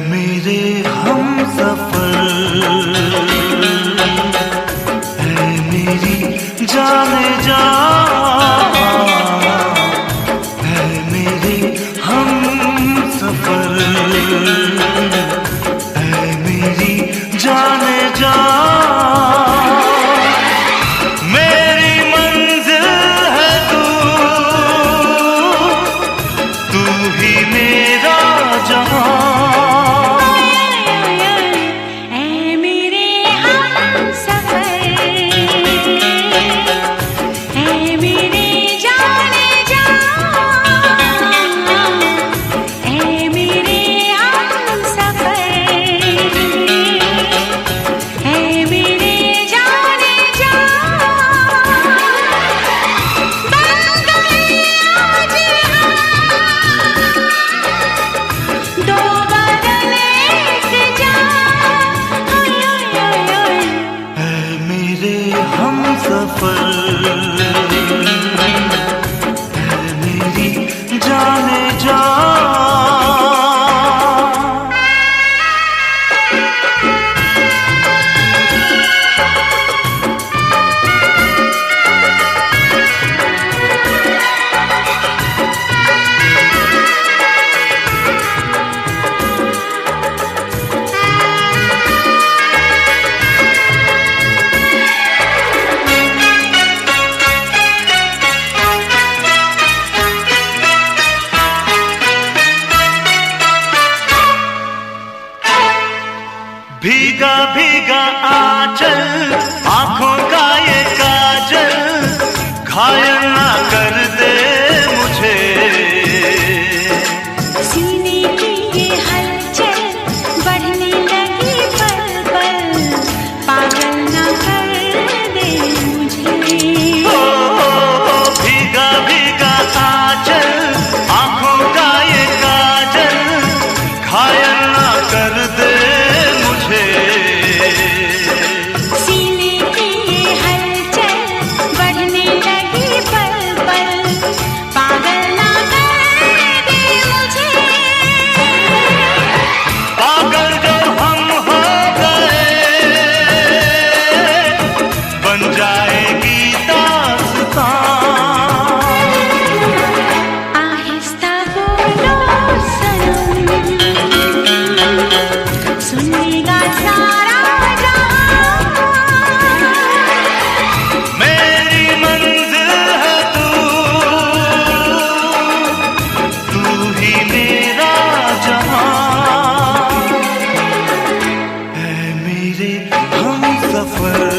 मेरे हमसफर है मेरी जाने जा, है मेरे हमसफर है मेरी जाने जा। मेरी मंजिल है तू, तू ही मेरा जहां। हमसफर है मेरी जाने जा। भीगा भीगा आंचल, आंखों का ये काजल, घायल ना कर दे मुझे। सीने की ये हलचल बढ़ने लगी पल पल, पागल ना कर दे मुझे। भीगा भीगा आंचल, आंखों का ये काजल, घायल ना कर दे। सीने की ये हलचल बढ़ने लगी पल पल, पागल ना कर दे मुझे। पागल जो हम हो गए, बन जाएगी दास्तां। आहिस्ता बोलो सनम, सुनेगा सारा जहां। मेरी मंजिल है तू, तू ही मेरा जहां। है मेरे हमसफर